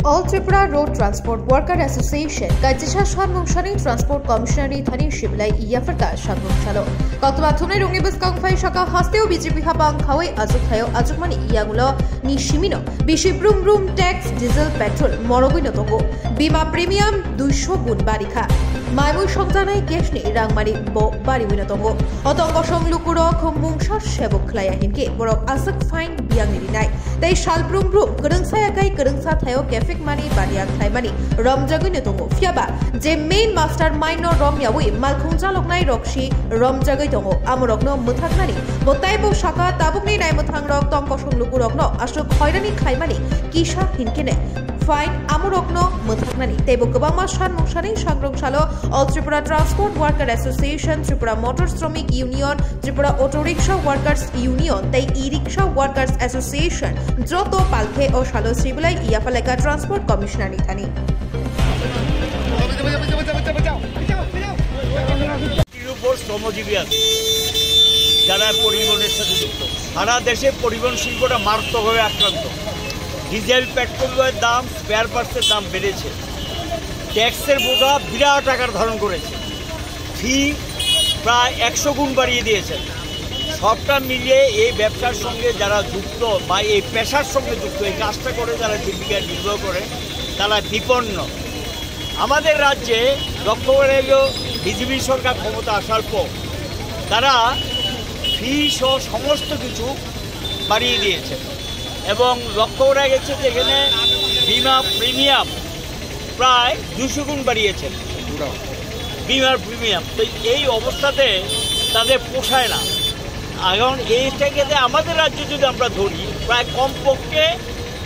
All Tripura Road Transport Worker Association Kajisha Shanmungshani Transport Commissionary Thani Shiblai Yafarka Shanmungshalo Kotwathune Rungibus Kangfai Shaka Hasteo BJP Habang Kawai Azukhayo Azukmani Yagulo Nishimino Bishiprum Room Tax Diesel Petrol Morogino Togo Bima Premium 200 Gun Barikha Maimu Shongtanai Keshni Rangmari Bo Bari Winotongo Otongo Shomlukuro Kumbungsha Shebok Klaya Hinke Borok Azuk Fine Biangirinai They Shalbrum Room Kurungsaya Kai Kurungsa Thayo Cafe Mani Badiak Thaimani Rom Jagune Tongo Fiaba Je main mastermind no Rom Yawi Malkhunja Loknai Rokshi Rom Jagai Tongo Amorokno Muthaknani Botaibo Shaka Tabukni Naimutang Rok Tongko Shomlukurokno Ashok Hoirani Khaimani Kisha Hinkine Fine Amorokno Muthaknani Tebo Gobama Shanmungshani Shangrongshalo All Tripura Transport Worker Association Tripura Motor Stromik Union Tripura Auto Rickshaw Workers Union Tai E-Rickshaw Workers Association Joto Palkhe O Shalo Sribilai Iapaleka Transport Commissioner Thani শ্রমজীবী আছে যারা পরিবহনের সাথে যুক্ত সারা দেশে পরিবহন শিল্পটা মারাত্মকভাবে আক্রান্ত ডিজেল পেট্রোলের দাম স্পেয়ার পার্টসের দাম বেড়েছে ট্যাক্সের বোঝা বিরাট আকার ধারণ করেছে ফি প্রায় 100 গুণ বাড়িয়ে দিয়েছে সবটা মিলিয়ে এই ব্যবসার সঙ্গে যারা যুক্ত বা এই পেশার সঙ্গে যুক্ত এই কাজটা করে যারা জীবিকা নির্বাহ করে তারা বিপন্ন আমাদের রাজ্যে লক্ষ্য করে এলো বিজেপি সরকার ক্ষমতা আসার পর তারা ফি সহ সমস্ত কিছু বাড়িয়ে দিয়েছে এবং লক্ষ্য করা গেছে যে এখানে বিমা প্রিমিয়াম প্রায় 200 গুণ বাড়িয়েছে বিমার প্রিমিয়াম তো এই অবস্থাতে তাদের পোষায় না এখন এইটাকে আমাদের রাজ্যে যদি আমরা ধরি প্রায় কমপক্ষে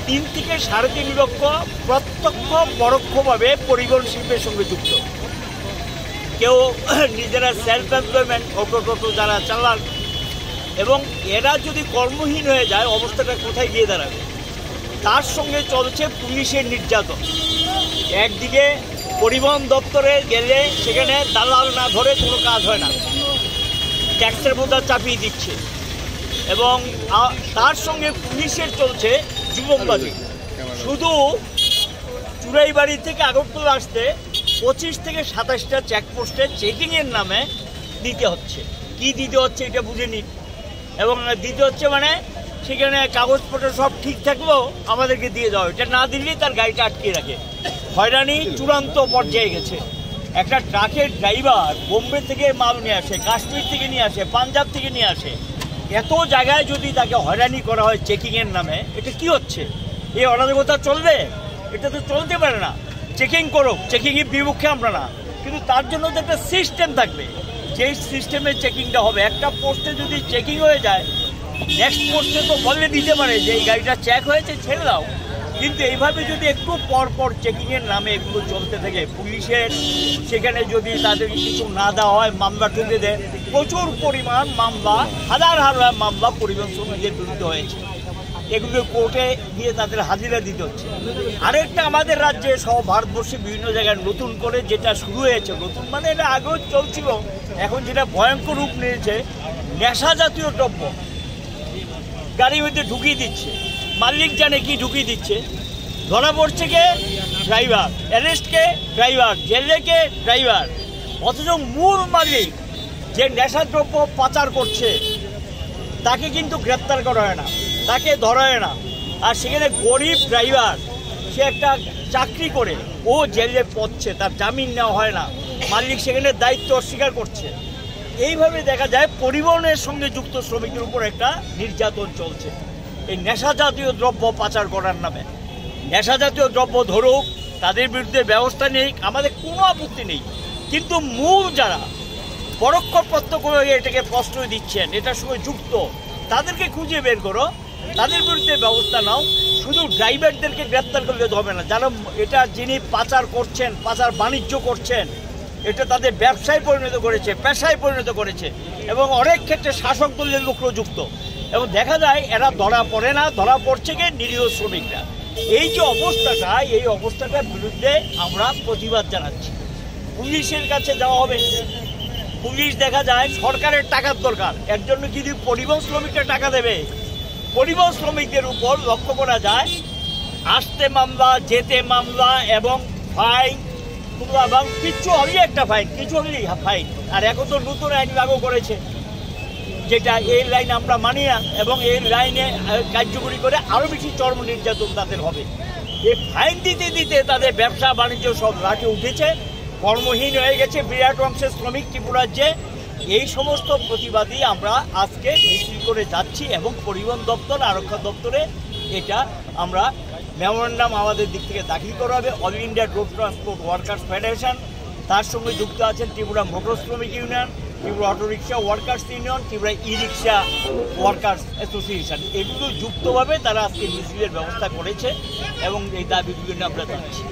3 থেকে 3.5 লক্ষ প্রত্যক্ষ পরোক্ষভাবে পরিবহন শিল্পের সঙ্গে যুক্ত কেউ নিজেরা সেলফ এমপ্লয়মেন্ট অটো যারা চালান এবং এরা যদি কর্মহীন হয়ে যায় অবস্থাটা কোথায় গিয়ে দাঁড়াবে তার সঙ্গে চলছে পুলিশের নির্যাতন একদিকে পরিবহন দপ্তরে গেলে সেখানে দালাল না ধরে কোনো কাজ হয় না ট্যাক্সের বোঝা চাপিয়ে দিচ্ছে এবং তার সঙ্গে পুলিশের চলছে যুবকবাজি শুধু চুরাইবাড়ি থেকে আগরতলা আসতে 25 থেকে 27টা চেকপোস্টে চেকিংয়ের নামে দিতে হচ্ছে কি দিতে হচ্ছে এটা বুঝে নিন এবং দিতে হচ্ছে মানে সেখানে কাগজপত্র সব ঠিক থাকলেও আমাদেরকে দিয়ে দেওয়া এটা না দিলেই তার গাড়িটা আটকে রাখে হয়রানি চূড়ান্ত পর্যায়ে গেছে একটা ট্রাকের ড্রাইভার বোম্বে থেকে মাল নিয়ে আসে কাশ্মীর থেকে নিয়ে আসে পাঞ্জাব থেকে নিয়ে আসে এত জায়গায় যদি তাকে হয়রানি করা হয় চেকিংয়ের নামে এটা কি হচ্ছে এই অরাজকতা চলবে এটা তো চলতে পারে না চেকিং করুক চেকিংয়ের বিপক্ষে আমরা না কিন্তু তার জন্য তো একটা সিস্টেম থাকবে যেই সিস্টেমে চেকিংটা হবে একটা পোস্টে যদি চেকিং হয়ে যায় নেক্সট পোস্টে তো বলে দিতে পারে যে এই গাড়িটা চেক হয়েছে ছেড়ে দাও কিন্তু এইভাবে যদি একটু পর পর চেকিংয়ের নামে এগুলো চলতে থাকে পুলিশের সেখানে যদি তাদের কিছু না দেওয়া হয় মামলা ঠুকে দেয় প্রচুর পরিমাণ মামলা হাজার হাজার মামলা পরিবহন শ্রমিকদের বিরুদ্ধে হয়েছে এগুলো কোর্টে গিয়ে তাদের হাজিরা দিতে হচ্ছে আরেকটা আমাদের রাজ্যে সহ ভারতবর্ষে বিভিন্ন জায়গায় নতুন করে যেটা শুরু হয়েছে নতুন মানে এটা আগেও চলছিল এখন যেটা ভয়ঙ্কর রূপ নিয়েছে নেশা জাতীয় দ্রব্য গাড়ির মধ্যে ঢুকিয়ে দিচ্ছে মালিক জানে কি ঢুকিয়ে দিচ্ছে ধরা পড়ছে কে ড্রাইভার অ্যারেস্ট কে ড্রাইভার জেলে কে ড্রাইভার অথচ মূল মালিক যে নেশাদ্রব্য পাচার করছে তাকে কিন্তু গ্রেপ্তার করা হয় না তাকে ধরা হয় না আর সেখানে গরিব ড্রাইভার সে একটা চাকরি করে ও জেলে পড়ছে তার জামিন নেওয়া হয় না মালিক সেখানে দায়িত্ব অস্বীকার করছে এইভাবে দেখা যায় পরিবহনের সঙ্গে যুক্ত শ্রমিকদের উপর একটা নির্যাতন চলছে এই নেশা জাতীয় দ্রব্য পাচার করার নামে নেশা জাতীয় দ্রব্য ধরুক তাদের বিরুদ্ধে ব্যবস্থা নেই আমাদের কোনো আপত্তি নেই কিন্তু মূল যারা পরোক্ষ প্রত্যক্ষ এটাকে প্রশ্রয় দিচ্ছেন এটার সঙ্গে যুক্ত তাদেরকে খুঁজে বের করো তাদের বিরুদ্ধে ব্যবস্থা নাও শুধু ড্রাইভারদেরকে গ্রেপ্তার করলে হবে না যারা এটা যিনি পাচার করছেন পাচার বাণিজ্য করছেন এটা তাদের ব্যবসায় পরিণত করেছে পেশায় পরিণত করেছে এবং অনেক ক্ষেত্রে শাসক দলের লোকও যুক্ত এবং দেখা যায় এরা ধরা পড়ে না ধরা পড়ছে গিয়ে নিরীহ শ্রমিকরা এই যে অবস্থাটা এই অবস্থাটার বিরুদ্ধে আমরা প্রতিবাদ জানাচ্ছি পুলিশের কাছে যাওয়া হবে পুলিশ দেখা যায় সরকারের টাকার দরকার এর জন্য যদি পরিবহন শ্রমিকরা টাকা দেবে পরিবহন শ্রমিকদের উপর লক্ষ্য করা যায় আসতে মামলা, যেতে মামলা এবং ফাইন, এবং কিচ্ছু হলেই একটা ফাইন, কিছু হলেই ফাইন। আর এখন তো নতুন আইন লাগু করেছে, যেটা এই লাইন আমরা মানি না, এবং এই লাইনে কার্যকরী করে আরও বেশি চরম নির্যাতন তাদের হবে। এই ফাইন দিতে দিতে তাদের ব্যবসা বাণিজ্য সব লাটে উঠেছে, কর্মহীন হয়ে গেছে বিরাট অংশের শ্রমিক ত্রিপুরাজ্যে। এই সমস্ত প্রতিবাদী আমরা আজকে মিছিল করে যাচ্ছি, এবং পরিবহন দপ্তর, আরক্ষা দপ্তরে এটা আমরা মেমোরেন্ডাম আমাদের দিক থেকে দাখিল করা হবে। All India road transport workers federation, তার সঙ্গে যুক্ত আছেন ত্রিপুরা মোটর শ্রমিক union, Tripura autorickshaw workers union, Tripura e rickshaw workers association, এগুলো যুক্তভাবে তারা আজকে মিছিলের ব্যবস্থা করেছে এবং এই দাবিগুলো আমরা যাচ্ছি।